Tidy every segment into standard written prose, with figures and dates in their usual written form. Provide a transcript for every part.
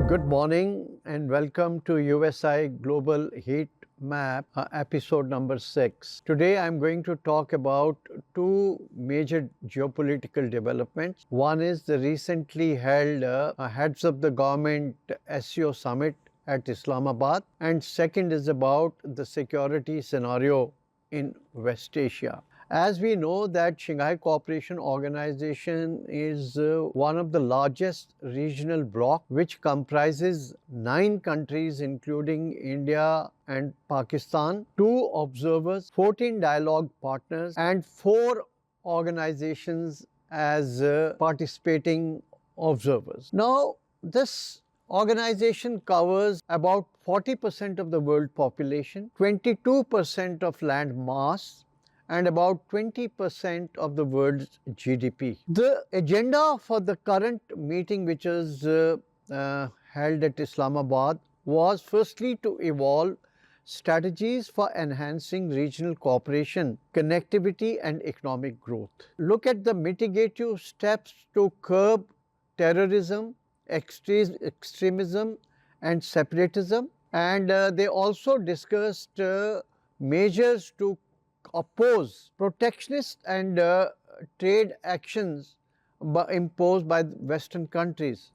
Good morning and welcome to USI Global Heat Map, episode number 6. Today I'm going to talk about two major geopolitical developments. One is the recently held Heads of the Government SEO Summit at Islamabad, and second is about the security scenario in West Asia. As we know that Shanghai Cooperation Organization is one of the largest regional bloc which comprises 9 countries including India and Pakistan, 2 observers, 14 dialogue partners and 4 organizations as participating observers. Now this organization covers about 40% of the world population, 22% of land mass, and about 20% of the world's GDP. The agenda for the current meeting, which is held at Islamabad, was firstly to evolve strategies for enhancing regional cooperation, connectivity and economic growth. Look at the mitigative steps to curb terrorism, extremism and separatism, and they also discussed measures to oppose protectionist and trade actions imposed by Western countries.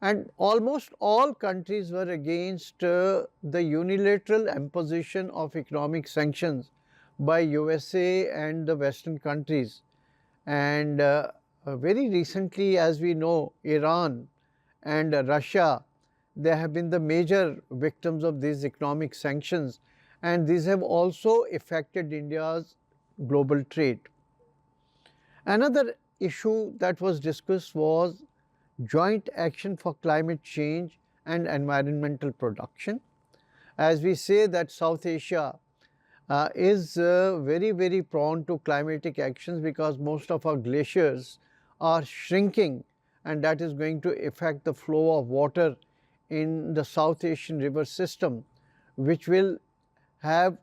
And almost all countries were against the unilateral imposition of economic sanctions by USA and the Western countries. And very recently, as we know, Iran and Russia, they have been the major victims of these economic sanctions, and these have also affected India's global trade. Another issue that was discussed was joint action for climate change and environmental production. As we say that South Asia is very prone to climatic actions because most of our glaciers are shrinking, and that is going to affect the flow of water in the South Asian river system, which will have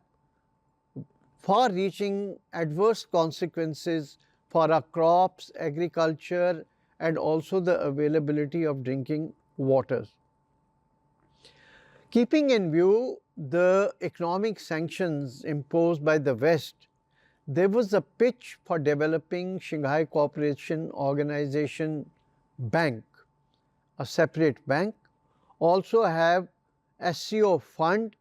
far-reaching adverse consequences for our crops, agriculture and also the availability of drinking water. Keeping in view the economic sanctions imposed by the West, there was a pitch for developing Shanghai Cooperation Organization Bank, a separate bank, also have SCO fund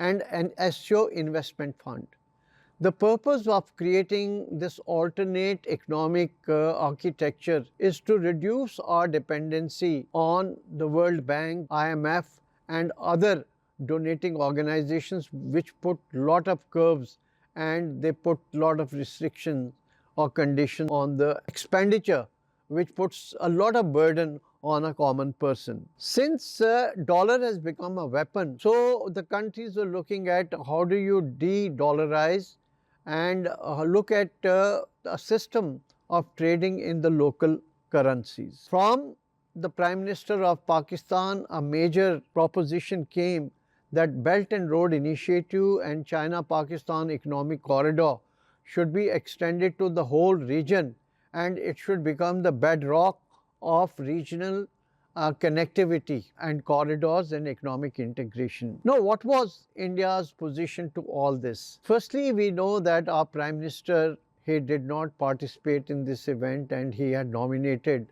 and an SCO investment fund. The purpose of creating this alternate economic architecture is to reduce our dependency on the World Bank, IMF and other donating organizations which put lot of curves and they put lot of restrictions or conditions on the expenditure, which puts a lot of burden on a common person. Since dollar has become a weapon, so the countries are looking at how do you de-dollarize and look at a system of trading in the local currencies. From the Prime Minister of Pakistan, a major proposition came that Belt and Road Initiative and China-Pakistan Economic Corridor should be extended to the whole region, and it should become the bedrock of regional connectivity and corridors and economic integration. Now, what was India's position to all this? Firstly, we know that our Prime Minister, he did not participate in this event and he had nominated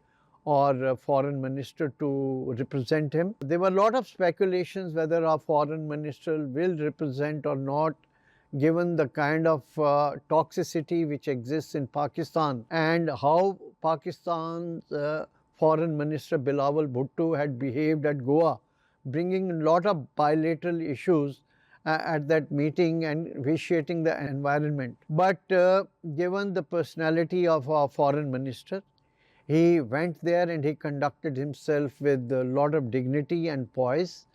our Foreign Minister to represent him. There were a lot of speculations whether our Foreign Minister will represent or not, given the kind of toxicity which exists in Pakistan and how Pakistan's Foreign Minister Bilawal Bhutto had behaved at Goa, bringing a lot of bilateral issues at that meeting and vitiating the environment. But given the personality of our Foreign Minister, he went there and he conducted himself with a lot of dignity and poise.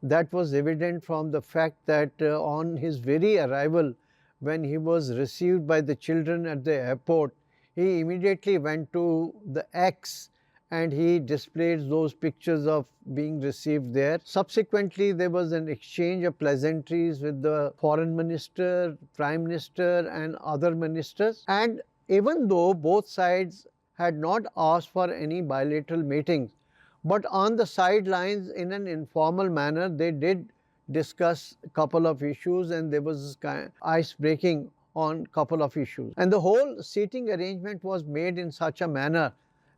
That was evident from the fact that on his very arrival, when he was received by the children at the airport, he immediately went to the X and he displayed those pictures of being received there. Subsequently, there was an exchange of pleasantries with the Foreign Minister, Prime Minister and other ministers. And even though both sides had not asked for any bilateral meetings, But on the sidelines, in an informal manner, they did discuss a couple of issues, and there was ice breaking on couple of issues. And the whole seating arrangement was made in such a manner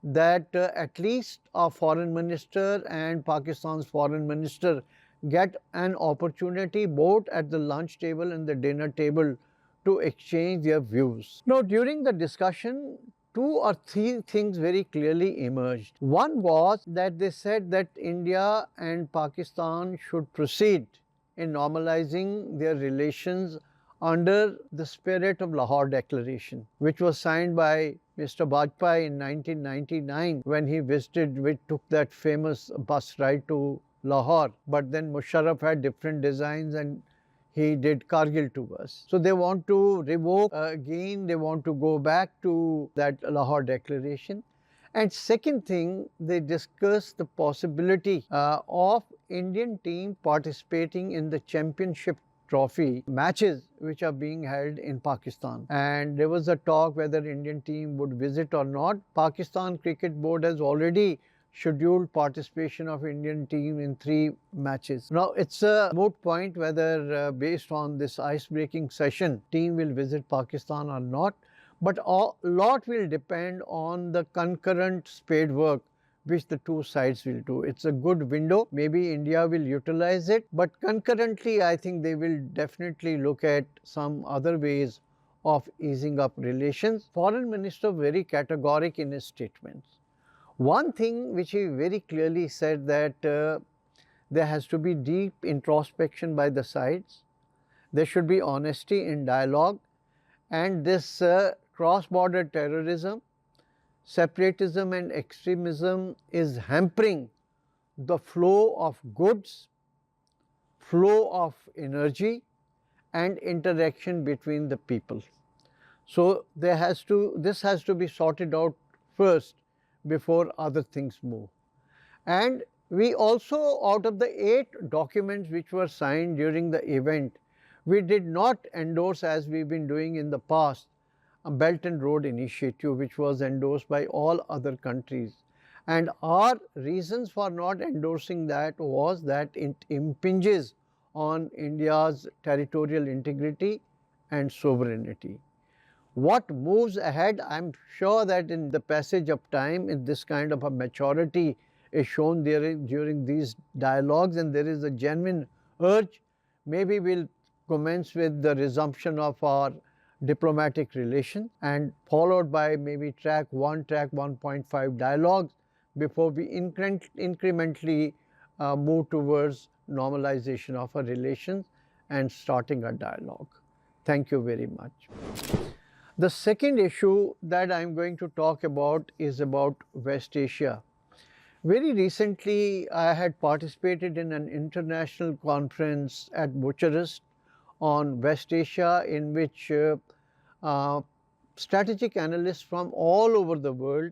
that at least our foreign minister and Pakistan's foreign minister get an opportunity both at the lunch table and the dinner table to exchange their views. Now, during the discussion, two or three things very clearly emerged. One was that they said that India and Pakistan should proceed in normalizing their relations under the spirit of Lahore Declaration, which was signed by Mr. Bajpai in 1999 when he took that famous bus ride to Lahore. But then Musharraf had different designs and he did Kargil to us. So they want to revoke again, they want to go back to that Lahore Declaration. And second thing, they discussed the possibility of Indian team participating in the championship trophy matches which are being held in Pakistan. And there was a talk whether Indian team would visit or not. Pakistan Cricket Board has already scheduled participation of Indian team in 3 matches. Now, it's a moot point whether based on this ice-breaking session, team will visit Pakistan or not. But a lot will depend on the concurrent spade work which the two sides will do. It's a good window. Maybe India will utilize it. But concurrently, I think they will definitely look at some other ways of easing up relations. Foreign Minister very categoric in his statements. One thing which he very clearly said that there has to be deep introspection by the sides. There should be honesty in dialogue, and this cross-border terrorism, separatism and extremism is hampering the flow of goods, flow of energy and interaction between the people. So this has to be sorted out first before other things move. And we also, out of the 8 documents which were signed during the event, we did not endorse, as we've been doing in the past, a Belt and Road Initiative which was endorsed by all other countries. And our reasons for not endorsing that was that it impinges on India's territorial integrity and sovereignty. What moves ahead, I'm sure that in the passage of time, in this kind of a maturity is shown there during these dialogues, and there is a genuine urge. Maybe we'll commence with the resumption of our diplomatic relation and followed by maybe track 1, track 1.5 dialogues before we incrementally move towards normalization of our relations and starting a dialogue. Thank you very much. The second issue that I am going to talk about is about West Asia. Very recently, I had participated in an international conference at Bucharest on West Asia, in which strategic analysts from all over the world,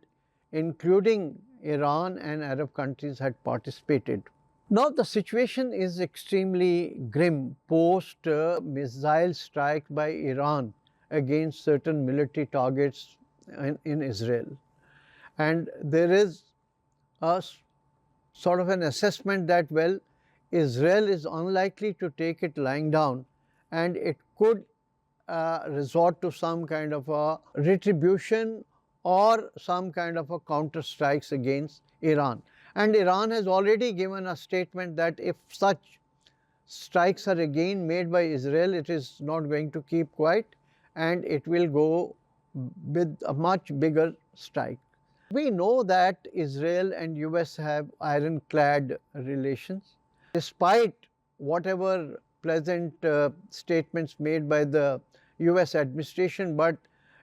including Iran and Arab countries, had participated. Now, the situation is extremely grim post missile strike by Iran against certain military targets in Israel. And there is a sort of an assessment that, well, Israel is unlikely to take it lying down, and it could resort to some kind of a retribution or some kind of a counter strikes against Iran. And Iran has already given a statement that if such strikes are again made by Israel, it is not going to keep quiet and it will go with a much bigger strike. We know that Israel and US have ironclad relations. Despite whatever pleasant statements made by the US administration, but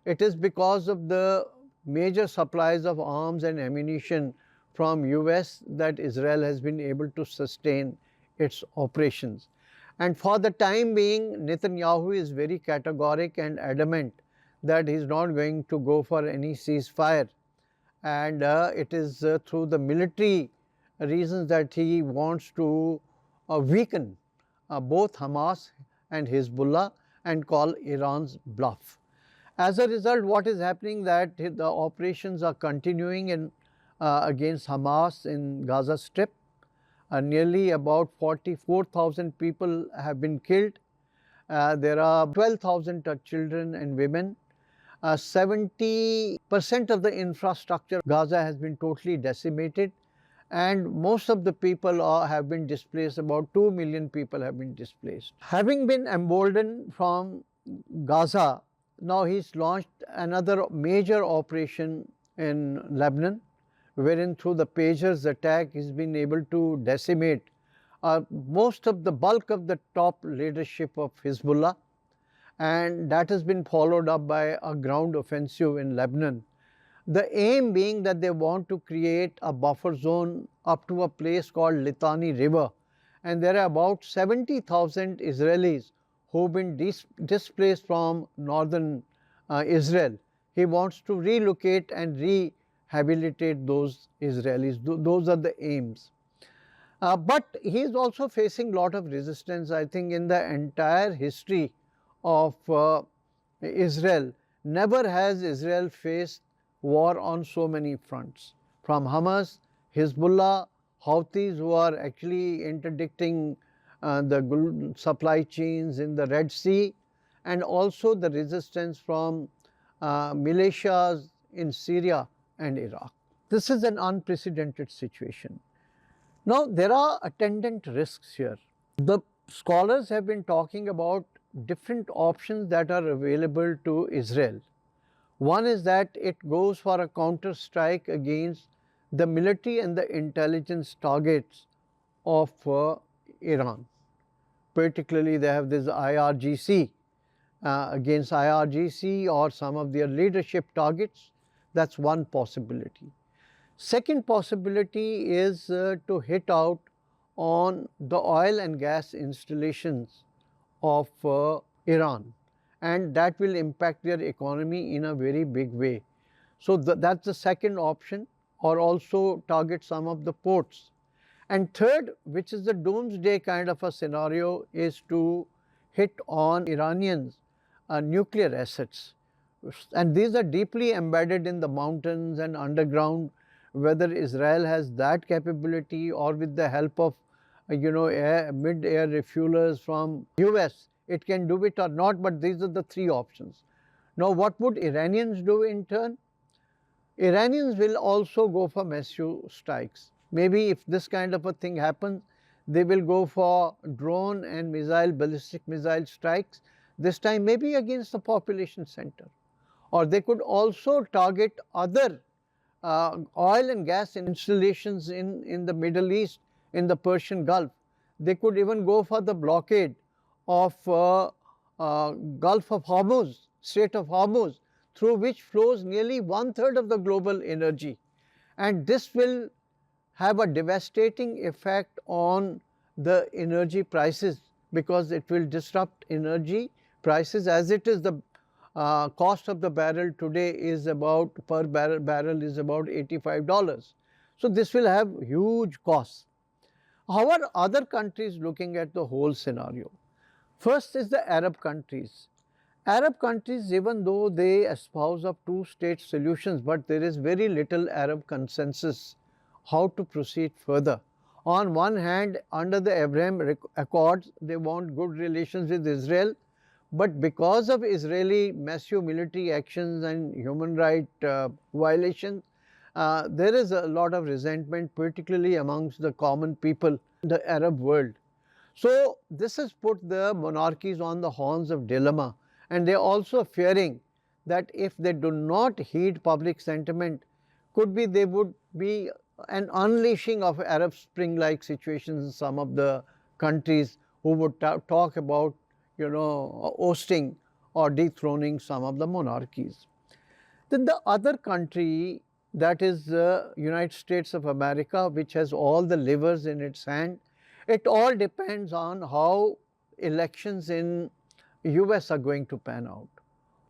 it is because of the major supplies of arms and ammunition from US that Israel has been able to sustain its operations. And for the time being, Netanyahu is very categoric and adamant that he is not going to go for any ceasefire. And it is through the military reasons that he wants to weaken both Hamas and Hezbollah and call Iran's bluff. As a result, what is happening that the operations are continuing in against Hamas in Gaza Strip. Nearly about 44,000 people have been killed. There are 12,000 children and women. 70% of the infrastructure Gaza has been totally decimated, and most of the people have been displaced. About 2 million people have been displaced. Having been emboldened from Gaza, now he's launched another major operation in Lebanon, wherein through the pagers attack he's been able to decimate most of the bulk of the top leadership of Hezbollah, and that has been followed up by a ground offensive in Lebanon. The aim being that they want to create a buffer zone up to a place called Litani River, and there are about 70,000 Israelis who've been displaced from northern Israel. He wants to relocate and rehabilitate those Israelis. Those are the aims. But he is also facing a lot of resistance. I think in the entire history of Israel, never has Israel faced war on so many fronts. From Hamas, Hezbollah, Houthis, who are actually interdicting the supply chains in the Red Sea, and also the resistance from militias in Syria and Iraq. This is an unprecedented situation. Now, there are attendant risks here. The scholars have been talking about different options that are available to Israel. One is that it goes for a counter strike against the military and the intelligence targets of Iran. Particularly, they have this IRGC, against IRGC or some of their leadership targets. That's one possibility. Second possibility is to hit out on the oil and gas installations of Iran, and that will impact their economy in a very big way. So that's the second option, or also target some of the ports. And third, which is the doomsday kind of a scenario, is to hit on Iranians' nuclear assets. And these are deeply embedded in the mountains and underground. Whether Israel has that capability, or with the help of mid-air refuelers from US, it can do it or not, but these are the three options. Now, what would Iranians do in turn? Iranians will also go for massive strikes. Maybe if this kind of a thing happens, they will go for drone and ballistic missile strikes, this time maybe against the population center. Or they could also target other oil and gas installations in the Middle East, in the Persian Gulf. They could even go for the blockade of Gulf of Hormuz, Strait of Hormuz, through which flows nearly 1/3 of the global energy. And this will have a devastating effect on the energy prices, because it will disrupt energy prices. As it is, the cost of the barrel today is about, per barrel is about $85. So this will have huge costs. How are other countries looking at the whole scenario? First is the Arab countries. Arab countries, even though they espouse of two-state solutions, but there is very little Arab consensus how to proceed further. On one hand, under the Abraham Accords, they want good relations with Israel, but because of Israeli massive military actions and human rights violations, there is a lot of resentment, particularly amongst the common people in the Arab world. So this has put the monarchies on the horns of dilemma, and they are also fearing that if they do not heed public sentiment, could be there would be an unleashing of Arab Spring-like situations in some of the countries who would talk about, ousting or dethroning some of the monarchies. Then the other country, that is the United States of America, which has all the levers in its hand. It all depends on how elections in US are going to pan out.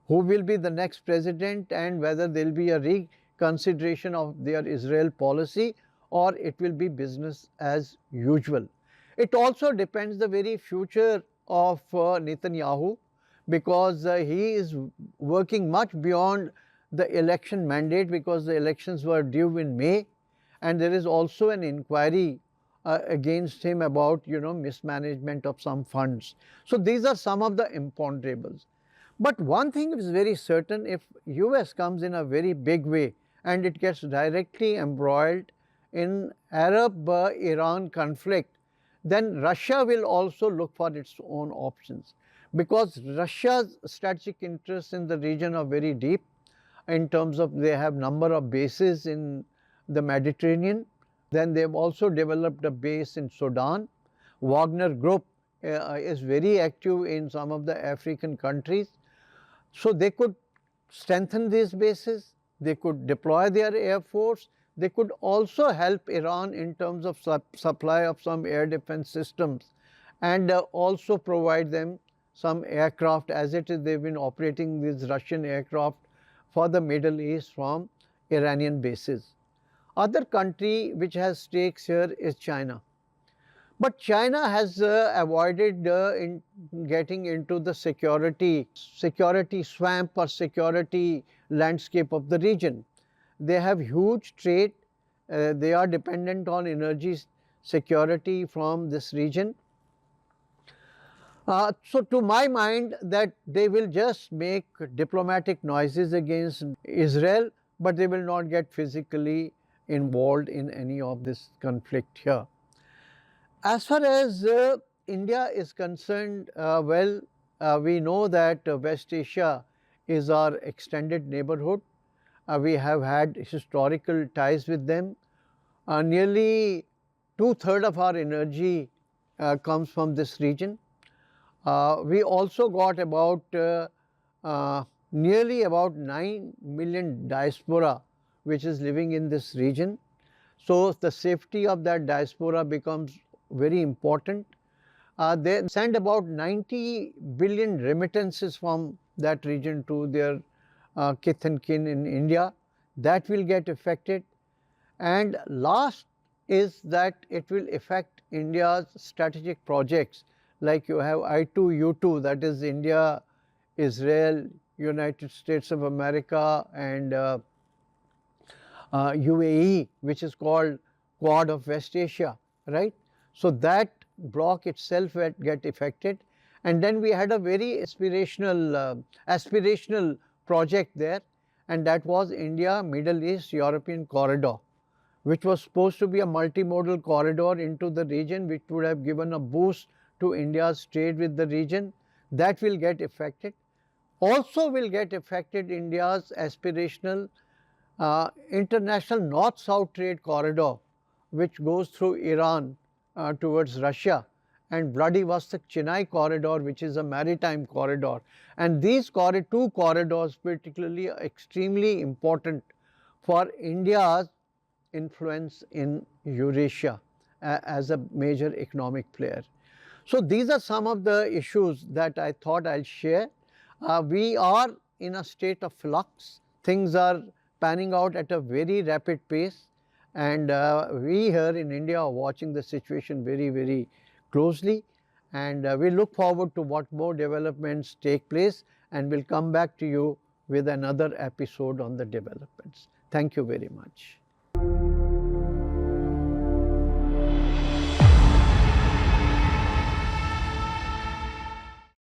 Who will be the next president, and whether there will be a reconsideration of their Israel policy, or it will be business as usual. It also depends the very future of Netanyahu, because he is working much beyond the election mandate, because the elections were due in May, and there is also an inquiry against him about mismanagement of some funds. So these are some of the imponderables. But one thing is very certain: if US comes in a very big way and it gets directly embroiled in Arab-Iran conflict, then Russia will also look for its own options, because Russia's strategic interests in the region are very deep, in terms of they have number of bases in the Mediterranean. Then they have also developed a base in Sudan. Wagner Group is very active in some of the African countries. So they could strengthen these bases, they could deploy their air force, they could also help Iran in terms of supply of some air defense systems, and also provide them some aircraft. As it is, they've been operating these Russian aircraft for the Middle East from Iranian bases. Other country which has stakes here is China. But China has avoided in getting into the security swamp or security landscape of the region. They have huge trade. They are dependent on energy security from this region. So to my mind, that they will just make diplomatic noises against Israel, but they will not get physically involved in any of this conflict here. As far as India is concerned, we know that West Asia is our extended neighborhood. We have had historical ties with them. Nearly 2/3 of our energy comes from this region. We also got about nearly about 9 million diaspora which is living in this region. So the safety of that diaspora becomes very important. They send about 90 billion remittances from that region to their kith and kin in India. That will get affected. And last is that it will affect India's strategic projects, like you have I2U2, that is India, Israel, United States of America, and UAE, which is called Quad of West Asia, right? So that block itself will get affected. And then we had a very aspirational project there, and that was India Middle East European corridor, which was supposed to be a multimodal corridor into the region, which would have given a boost to India's trade with the region. That will get affected. Also will get affected India's aspirational international north-south trade corridor, which goes through Iran towards Russia, and Vladivostok-Chennai corridor, which is a maritime corridor. And these two corridors particularly are extremely important for India's influence in Eurasia as a major economic player. So these are some of the issues that I thought I'll share. We are in a state of flux. Things are panning out at a very rapid pace, and we here in India are watching the situation very, very closely, and we look forward to what more developments take place, and we'll come back to you with another episode on the developments. Thank you very much.